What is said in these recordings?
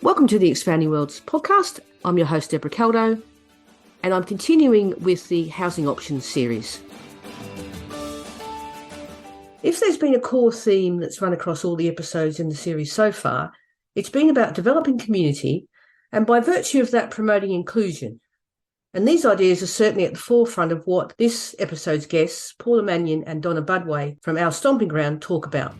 Welcome to the Expanding Worlds podcast. I'm your host, Deborah Caldo, and I'm continuing with the Housing Options series. If there's been a core theme that's run across all the episodes in the series so far, it's been about developing community and by virtue of that promoting inclusion. And these ideas are certainly at the forefront of what this episode's guests, Paula Manion and Donna Budway from Our Stomping Ground, talk about.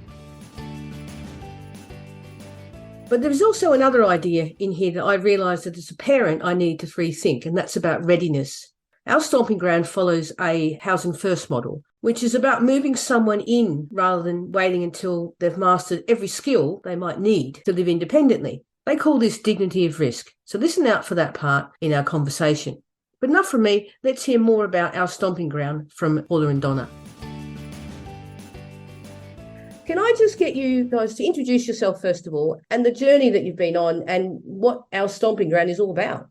But there was also another idea in here that I realised that as a parent I needed to rethink, and that's about readiness. Our Stomping Ground follows a housing first model, which is about moving someone in rather than waiting until they've mastered every skill they might need to live independently. They call this dignity of risk. So listen out for that part in our conversation. But enough from me, let's hear more about Our Stomping Ground from Paula and Donna. Can I just get you guys to introduce yourself first of all and the journey that you've been on and what Our Stomping Ground is all about?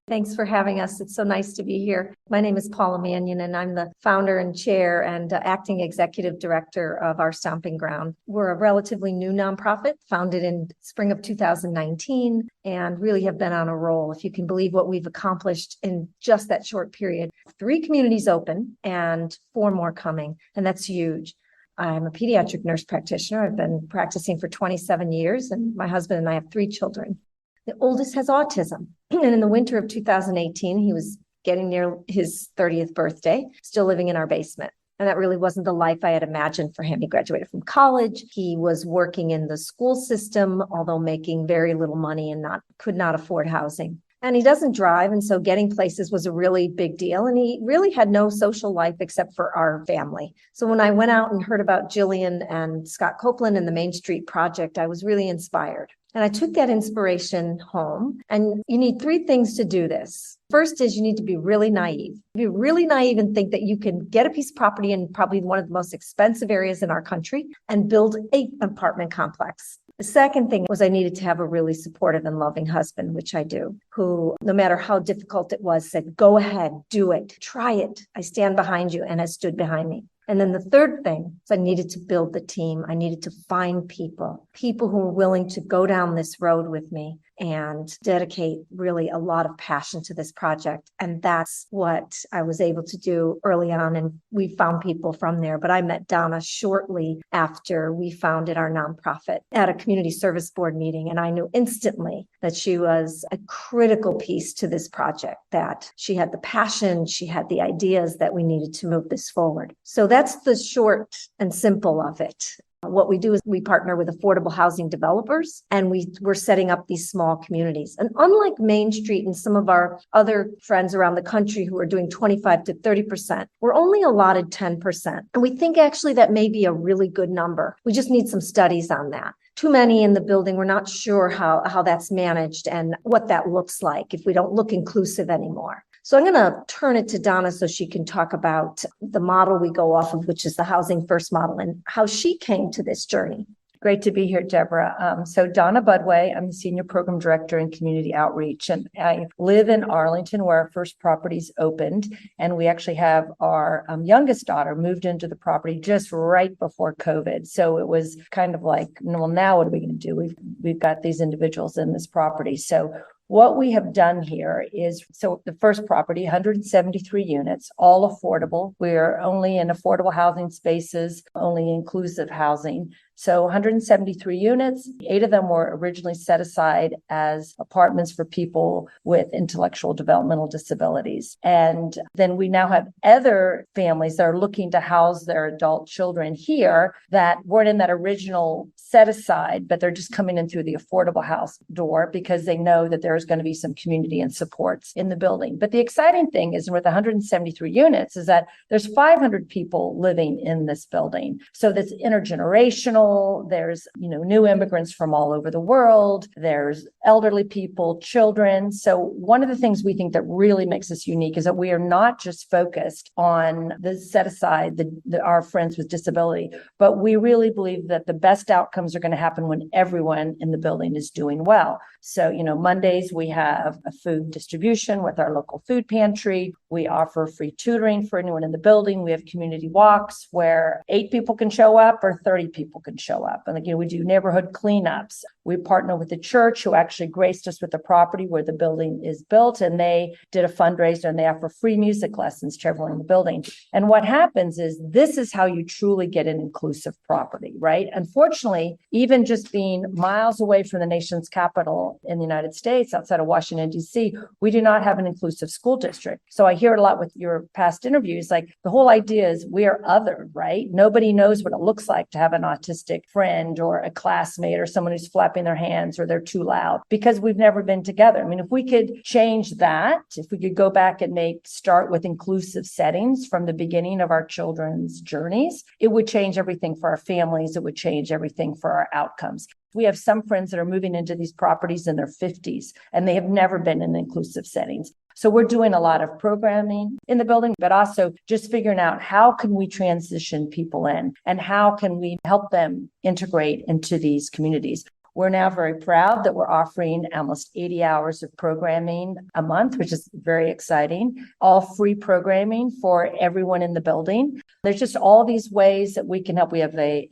Thanks for having us. It's so nice to be here. My name is Paula Manion, and I'm the founder and chair and acting executive director of Our Stomping Ground. We're a relatively new nonprofit founded in spring of 2019 and really have been on a roll. If you can believe what we've accomplished in just that short period. 3 communities open and 4 more coming, and that's huge. I'm a pediatric nurse practitioner. I've been practicing for 27 years, and my husband and I have 3 children. The oldest has autism. And in the winter of 2018, he was getting near his 30th birthday, still living in our basement. And that really wasn't the life I had imagined for him. He graduated from college. He was working in the school system, although making very little money and could not afford housing. And he doesn't drive. And so getting places was a really big deal. And he really had no social life except for our family. So when I went out and heard about Jillian and Scott Copeland and the Main Street Project, I was really inspired. And I took that inspiration home. And you need 3 things to do this. First is you need to be really naive. Be really naive and think that you can get a piece of property in probably one of the most expensive areas in our country and build an apartment complex. The second thing was I needed to have a really supportive and loving husband, which I do, who, no matter how difficult it was, said, go ahead, do it, try it. I stand behind you, and has stood behind me. And then the third thing is I needed to build the team. I needed to find people who were willing to go down this road with me and dedicate really a lot of passion to this project. And that's what I was able to do early on. And we found people from there. But I met Donna shortly after we founded our nonprofit at a community service board meeting. And I knew instantly that she was a critical piece to this project, that she had the passion, she had the ideas that we needed to move this forward. So that's the short and simple of it. What we do is we partner with affordable housing developers, and we're setting up these small communities. And unlike Main Street and some of our other friends around the country who are doing 25 to 30%, we're only allotted 10%. And we think actually that may be a really good number. We just need some studies on that. Too many in the building. We're not sure how that's managed and what that looks like if we don't look inclusive anymore. So I'm going to turn it to Donna so she can talk about the model we go off of, which is the housing first model, and how she came to this journey. Great to be here, Deborah. So Donna Budway, I'm the Senior Program Director in Community Outreach, and I live in Arlington where our first properties opened. And we actually have our youngest daughter moved into the property just right before COVID. So it was kind of like, well, now what are we going to do? We've got these individuals in this property. So what we have done here is, so the first property, 173 units, all affordable. We're only in affordable housing spaces, only inclusive housing. So 173 units, 8 of them were originally set aside as apartments for people with intellectual developmental disabilities. And then we now have other families that are looking to house their adult children here that weren't in that original set aside, but they're just coming in through the affordable house door because they know that there's going to be some community and supports in the building. But the exciting thing is with 173 units is that there's 500 people living in this building. So that's intergenerational. There's, new immigrants from all over the world. There's elderly people, children. So one of the things we think that really makes us unique is that we are not just focused on the set aside, our friends with disability, but we really believe that the best outcomes are going to happen when everyone in the building is doing well. So, Mondays we have a food distribution with our local food pantry. We offer free tutoring for anyone in the building. We have community walks where 8 people can show up or 30 people can children show up. And again, we do neighborhood cleanups. We partner with the church who actually graced us with the property where the building is built. And they did a fundraiser and they offer free music lessons to everyone in the building. And what happens is this is how you truly get an inclusive property, right? Unfortunately, even just being miles away from the nation's capital in the United States, outside of Washington, D.C., we do not have an inclusive school district. So I hear it a lot with your past interviews, like the whole idea is we are othered, right? Nobody knows what it looks like to have an autistic friend or a classmate or someone who's flapping their hands or they're too loud because we've never been together. I mean, if we could change that, if we could go back and start with inclusive settings from the beginning of our children's journeys, it would change everything for our families. It would change everything for our outcomes. We have some friends that are moving into these properties in their 50s, and they have never been in inclusive settings. So we're doing a lot of programming in the building, but also just figuring out how can we transition people in and how can we help them integrate into these communities. We're now very proud that we're offering almost 80 hours of programming a month, which is very exciting. All free programming for everyone in the building. There's just all these ways that we can help. We have a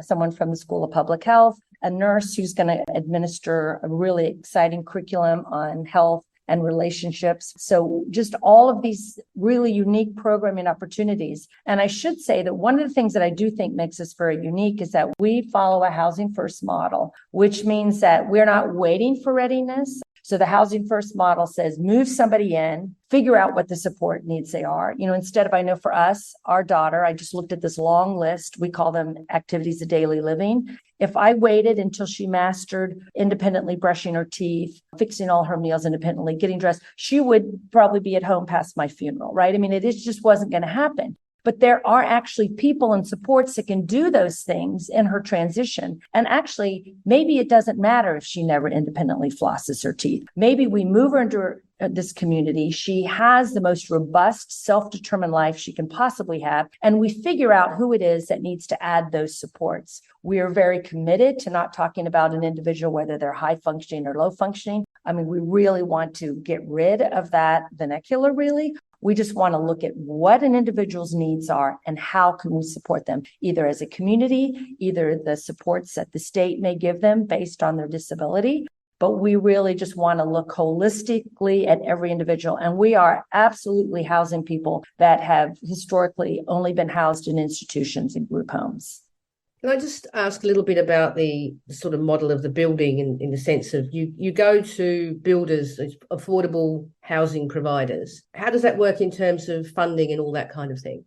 someone from the School of Public Health, a nurse who's going to administer a really exciting curriculum on health and relationships. So just all of these really unique programming opportunities. And I should say that one of the things that I do think makes us very unique is that we follow a housing first model, which means that we're not waiting for readiness. So the housing first model says, move somebody in, figure out what the support needs they are. Instead of, I know for us, our daughter, I just looked at this long list. We call them activities of daily living. If I waited until she mastered independently brushing her teeth, fixing all her meals independently, getting dressed, she would probably be at home past my funeral, right? I mean, it just wasn't going to happen. But there are actually people and supports that can do those things in her transition. And actually, maybe it doesn't matter if she never independently flosses her teeth. Maybe we move her into this community. She has the most robust, self-determined life she can possibly have. And we figure out who it is that needs to add those supports. We are very committed to not talking about an individual, whether they're high functioning or low functioning. I mean, we really want to get rid of that vernacular, really. We just want to look at what an individual's needs are and how can we support them, either as a community, either the supports that the state may give them based on their disability. But we really just want to look holistically at every individual. And we are absolutely housing people that have historically only been housed in institutions and group homes. Can I just ask a little bit about the sort of model of the building in the sense of you go to builders, affordable housing providers. How does that work in terms of funding and all that kind of thing?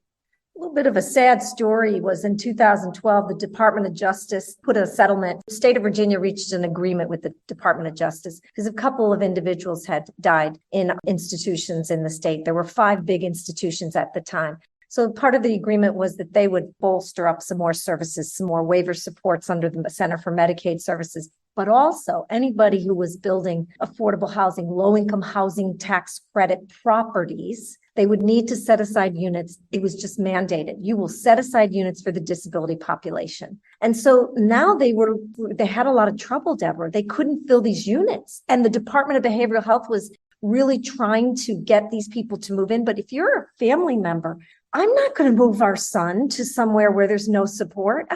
A little bit of a sad story was in 2012, the Department of Justice put a settlement. The state of Virginia reached an agreement with the Department of Justice because a couple of individuals had died in institutions in the state. There were 5 big institutions at the time. So part of the agreement was that they would bolster up some more services, some more waiver supports under the Center for Medicaid Services, but also anybody who was building affordable housing, low-income housing tax credit properties, they would need to set aside units. It was just mandated. You will set aside units for the disability population. And so now they had a lot of trouble, Deborah. They couldn't fill these units. And the Department of Behavioral Health was really trying to get these people to move in. But if you're a family member, I'm not going to move our son to somewhere where there's no support.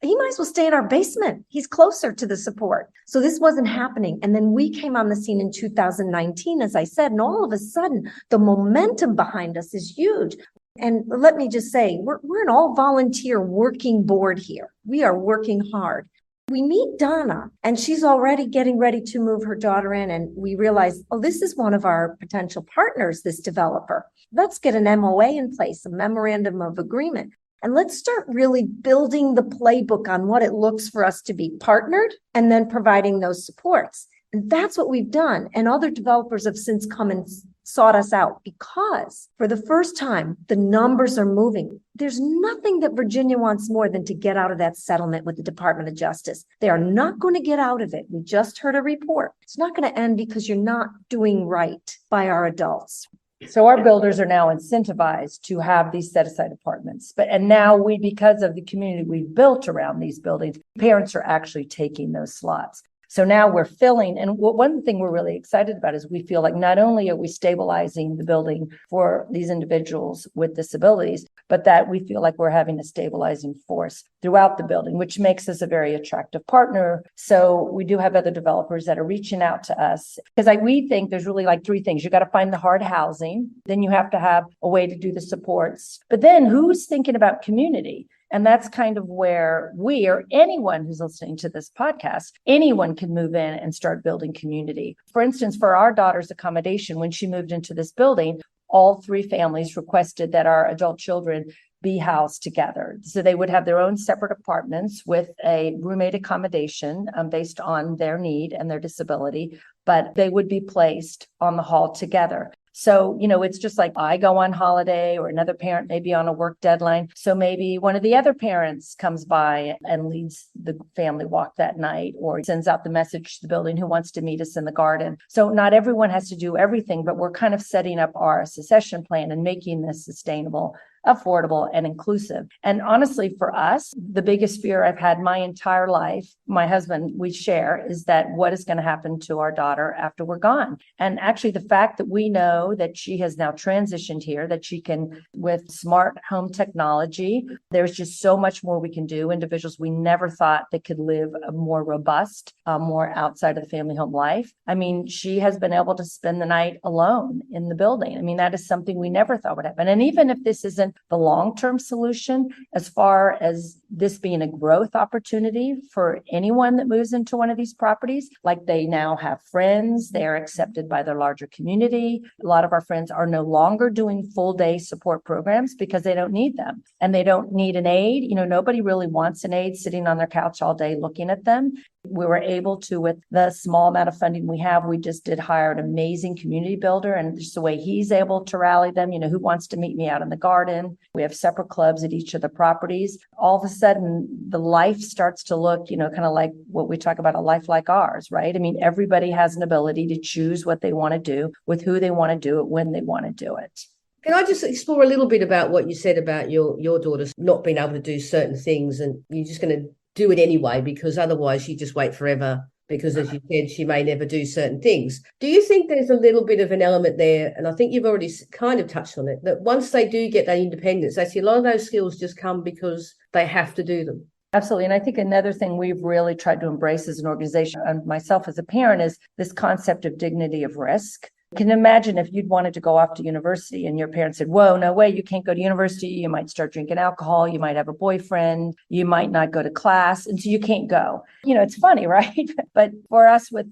He might as well stay in our basement. He's closer to the support. So this wasn't happening. And then we came on the scene in 2019, as I said, and all of a sudden the momentum behind us is huge. And let me just say, we're an all volunteer working board here. We are working hard. We meet Donna and she's already getting ready to move her daughter in. And we realize, oh, this is one of our potential partners, this developer. Let's get an MOA in place, a memorandum of agreement. And let's start really building the playbook on what it looks for us to be partnered and then providing those supports. And that's what we've done. And other developers have since come and sought us out because for the first time, the numbers are moving. There's nothing that Virginia wants more than to get out of that settlement with the Department of Justice. They are not going to get out of it. We just heard a report. It's not going to end because you're not doing right by our adults. So our builders are now incentivized to have these set aside apartments. And now because of the community we've built around these buildings, parents are actually taking those slots. So now we're filling. And one thing we're really excited about is we feel like not only are we stabilizing the building for these individuals with disabilities, but that we feel like we're having a stabilizing force throughout the building, which makes us a very attractive partner. So we do have other developers that are reaching out to us because we think there's really like three things. You got to find the hard housing, then you have to have a way to do the supports, but then who's thinking about community? And that's kind of where we, or anyone who's listening to this podcast, anyone can move in and start building community. For instance, for our daughter's accommodation, when she moved into this building, all three families requested that our adult children be housed together. So they would have their own separate apartments with a roommate accommodation based on their need and their disability, but they would be placed on the hall together. So, it's just like I go on holiday or another parent may be on a work deadline. So maybe one of the other parents comes by and leads the family walk that night or sends out the message to the building who wants to meet us in the garden. So not everyone has to do everything, but we're kind of setting up our succession plan and making this sustainable, affordable, and inclusive. And honestly, for us, the biggest fear I've had my entire life, my husband, we share, is that what is going to happen to our daughter after we're gone? And actually, the fact that we know that she has now transitioned here, that she can, with smart home technology, there's just so much more we can do. Individuals we never thought that could live a more robust, more outside of the family home life. I mean, she has been able to spend the night alone in the building. I mean, that is something we never thought would happen. And even if this isn't the long-term solution, as far as this being a growth opportunity for anyone that moves into one of these properties, like they now have friends, they are accepted by their larger community. A lot of our friends are no longer doing full day support programs because they don't need them and they don't need an aide. Nobody really wants an aide sitting on their couch all day looking at them. We were able to, with the small amount of funding we have, we just did hire an amazing community builder, and just the way he's able to rally them, who wants to meet me out in the garden. We have separate clubs at each of the properties. All of a sudden, the life starts to look, kind of like what we talk about, a life like ours, right? I mean, everybody has an ability to choose what they want to do with who they want to do it, when they want to do it. Can I just explore a little bit about what you said about your daughter's not being able to do certain things and you're just going to do it anyway because otherwise you just wait forever because, as you said, she may never do certain things. Do you think there's a little bit of an element there, and I think you've already kind of touched on it, that once they do get that independence, actually a lot of those skills just come because they have to do them? Absolutely. And I think another thing we've really tried to embrace as an organization, and myself as a parent, is this concept of dignity of risk. Can you imagine if you'd wanted to go off to university and your parents said, whoa, no way, you can't go to university. You might start drinking alcohol. You might have a boyfriend. You might not go to class. And so you can't go. It's funny, right? But for us with,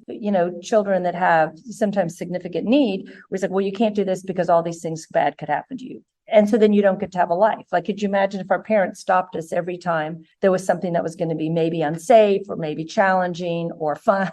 children that have sometimes significant need, we're like, well, you can't do this because all these things bad could happen to you. And so then you don't get to have a life. Like, could you imagine if our parents stopped us every time there was something that was going to be maybe unsafe or maybe challenging or fun?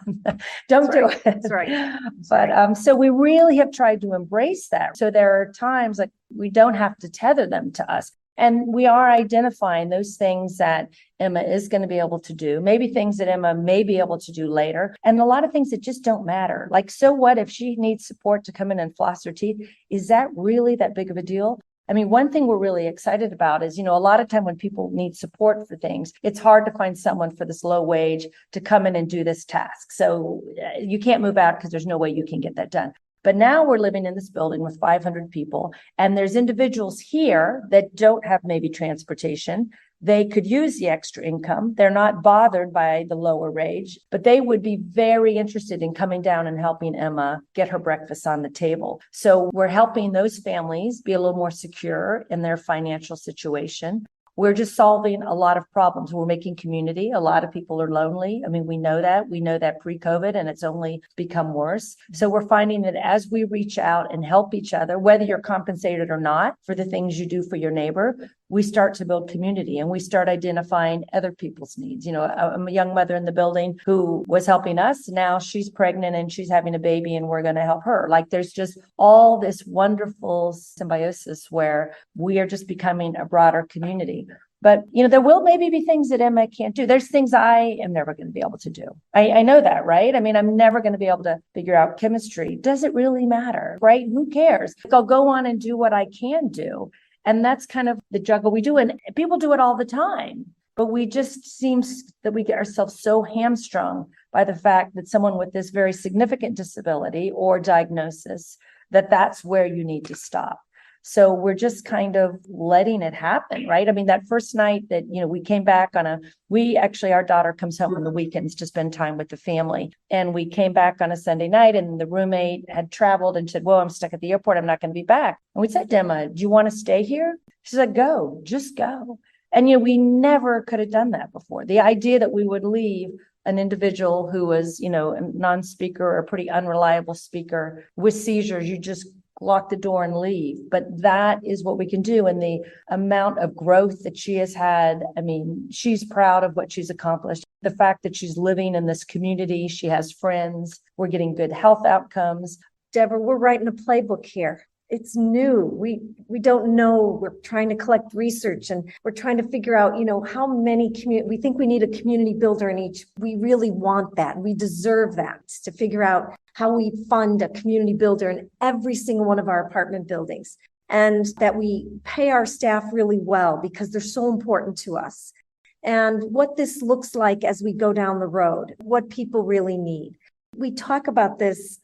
Don't do it. That's right. But so we really have tried to embrace that. So there are times like we don't have to tether them to us. And we are identifying those things that Emma is going to be able to do, maybe things that Emma may be able to do later, and a lot of things that just don't matter. Like, so what if she needs support to come in and floss her teeth? Is that really that big of a deal? I mean, one thing we're really excited about is, a lot of time when people need support for things, it's hard to find someone for this low wage to come in and do this task. So you can't move out because there's no way you can get that done. But now we're living in this building with 500 people, and there's individuals here that don't have maybe transportation. They could use the extra income. They're not bothered by the lower wage, but they would be very interested in coming down and helping Emma get her breakfast on the table. So we're helping those families be a little more secure in their financial situation. We're just solving a lot of problems. We're making community. A lot of people are lonely. I mean, we know that. We know that pre-COVID, and it's only become worse. So we're finding that as we reach out and help each other, whether you're compensated or not for the things you do for your neighbor, we start to build community and we start identifying other people's needs. I'm a young mother in the building who was helping us. Now she's pregnant and she's having a baby and we're going to help her. Like, there's just all this wonderful symbiosis where we are just becoming a broader community. But, there will maybe be things that Emma can't do. There's things I am never going to be able to do. I know that, right? I mean, I'm never going to be able to figure out chemistry. Does it really matter, right? Who cares? I'll go on and do what I can do. And that's kind of the juggle we do. And people do it all the time. But we just seems that we get ourselves so hamstrung by the fact that someone with this very significant disability or diagnosis, that's where you need to stop. So we're just kind of letting it happen, right? I mean, that first night that, we came back our daughter comes home on the weekends to spend time with the family. And we came back on a Sunday night and the roommate had traveled and said, well, I'm stuck at the airport. I'm not going to be back. And we said, Emma, do you want to stay here? She said, go, just go. And, we never could have done that before. The idea that we would leave an individual who was, a non-speaker or a pretty unreliable speaker with seizures, you just lock the door and leave. But that is what we can do. And the amount of growth that she has had, I mean, she's proud of what she's accomplished. The fact that she's living in this community, she has friends, we're getting good health outcomes. Deborah, we're writing a playbook here. It's new. We don't know. We're trying to collect research and we're trying to figure out, how many we think we need a community builder in each. We really want that. We deserve that to figure out how we fund a community builder in every single one of our apartment buildings, and that we pay our staff really well because they're so important to us. And what this looks like as we go down the road, what people really need. We talk about this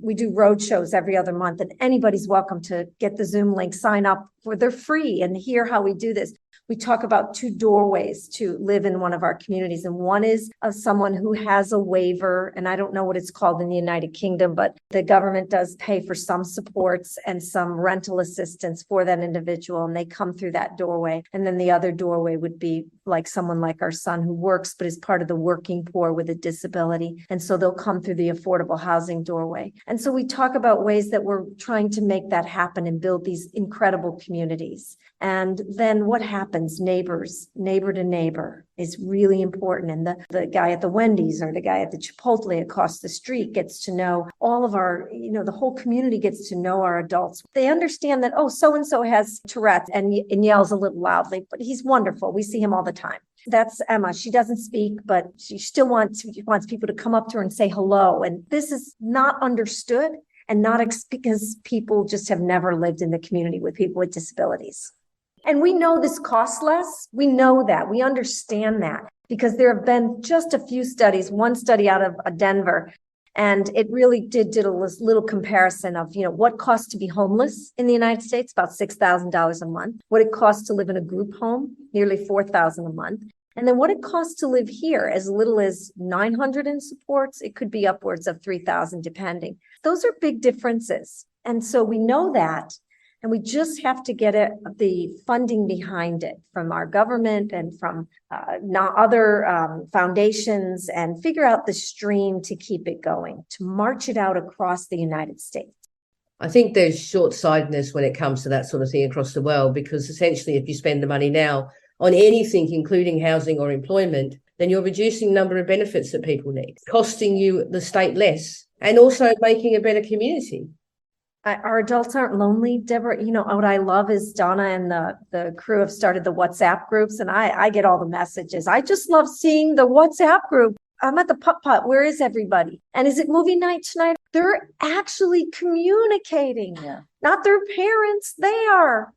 we do road shows every other month, and anybody's welcome to get the Zoom link, sign up they're free and hear how we do this. We talk about 2 doorways to live in one of our communities. And one is of someone who has a waiver, and I don't know what it's called in the United Kingdom, but the government does pay for some supports and some rental assistance for that individual. And they come through that doorway. And then the other doorway would be like someone like our son who works, but is part of the working poor with a disability. And so they'll come through the affordable housing doorway. And so we talk about ways that we're trying to make that happen and build these incredible communities. And then what happens? Neighbor to neighbor is really important. And the guy at the Wendy's or the guy at the Chipotle across the street gets to know all of our, the whole community gets to know our adults. They understand that, so-and-so has Tourette's and yells a little loudly, but he's wonderful. We see him all the time. That's Emma. She doesn't speak, but she still wants people to come up to her and say hello. And this is not understood and not because people just have never lived in the community with people with disabilities. And we know this costs less. We know that. We understand that because there have been just a few studies, one study out of Denver, and it really did a little comparison of, what costs to be homeless in the United States, about $6,000 a month, what it costs to live in a group home, nearly $4,000 a month. And then what it costs to live here, as little as $900 in supports, it could be upwards of $3,000 depending. Those are big differences. And so we know that. And we just have to get the funding behind it from our government and from other foundations and figure out the stream to keep it going, to march it out across the United States. I think there's short-sightedness when it comes to that sort of thing across the world, because essentially if you spend the money now on anything, including housing or employment, then you're reducing the number of benefits that people need, costing you, the state, less, and also making a better community. Our adults aren't lonely, Deborah. What I love is Donna and the crew have started the WhatsApp groups, and I get all the messages. I just love seeing the WhatsApp group. I'm at the putt-putt. Where is everybody? And is it movie night tonight? They're actually communicating. Yeah. Not their parents. They are.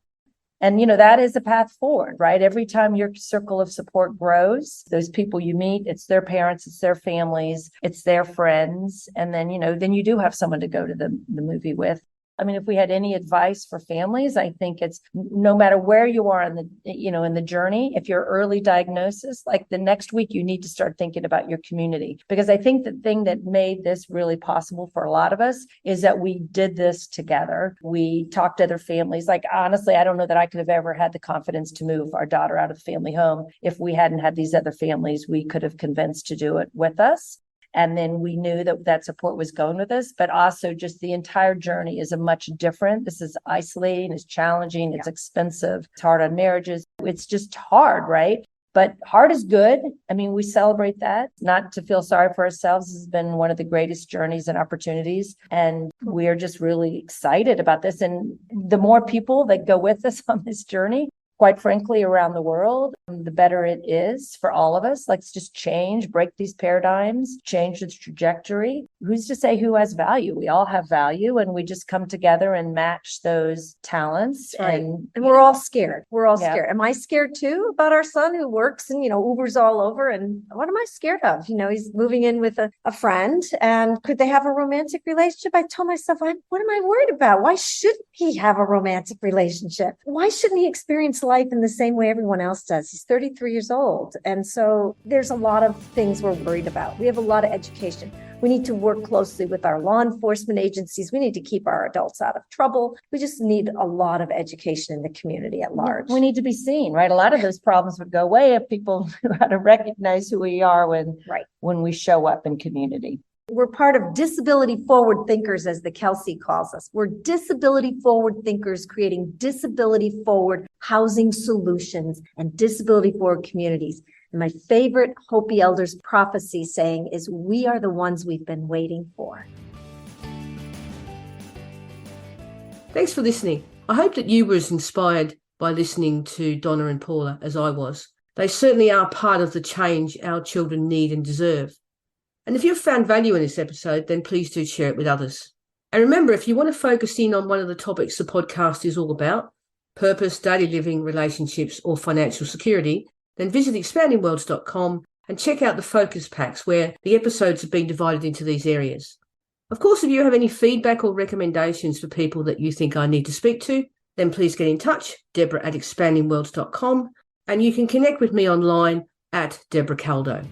And, that is the path forward, right? Every time your circle of support grows, those people you meet, it's their parents, it's their families, it's their friends. And then, then you do have someone to go to the movie with. I mean, if we had any advice for families, I think it's no matter where you are in the journey, if you're early diagnosis, like the next week, you need to start thinking about your community. Because I think the thing that made this really possible for a lot of us is that we did this together. We talked to other families. Like, honestly, I don't know that I could have ever had the confidence to move our daughter out of the family home if we hadn't had these other families we could have convinced to do it with us. And then we knew that support was going with us, but also just the entire journey is a much different. This is isolating, it's challenging, it's expensive, it's hard on marriages. It's just hard, right? But hard is good. I mean, we celebrate that, not to feel sorry for ourselves. This has been one of the greatest journeys and opportunities. And we're just really excited about this. And the more people that go with us on this journey, quite frankly, around the world, the better it is for all of us. Let's just change, break these paradigms, change the trajectory. Who's to say who has value? We all have value, and we just come together and match those talents. Right. And we're all scared. We're all Yeah. scared. Am I scared too about our son who works and, Ubers all over? And what am I scared of? He's moving in with a friend, and could they have a romantic relationship? I told myself, what am I worried about? Why shouldn't he have a romantic relationship? Why shouldn't he experience life in the same way everyone else does? He's 33 years old. And so there's a lot of things we're worried about. We have a lot of education. We need to work closely with our law enforcement agencies. We need to keep our adults out of trouble. We just need a lot of education in the community at large. we need to be seen, right? A lot of those problems would go away if people knew how to recognize who we are when we show up in community. We're part of disability forward thinkers, as the Kelsey calls us. We're disability forward thinkers creating disability forward housing solutions and disability forward communities. And my favorite Hopi Elders prophecy saying is, we are the ones we've been waiting for. Thanks for listening. I hope that you were as inspired by listening to Donna and Paula as I was. They certainly are part of the change our children need and deserve. And if you've found value in this episode, then please do share it with others. And remember, if you want to focus in on one of the topics the podcast is all about, purpose, daily living, relationships, or financial security, then visit expandingworlds.com and check out the focus packs where the episodes have been divided into these areas. Of course, if you have any feedback or recommendations for people that you think I need to speak to, then please get in touch, Deborah@expandingworlds.com, and you can connect with me online at Deborah Caldo.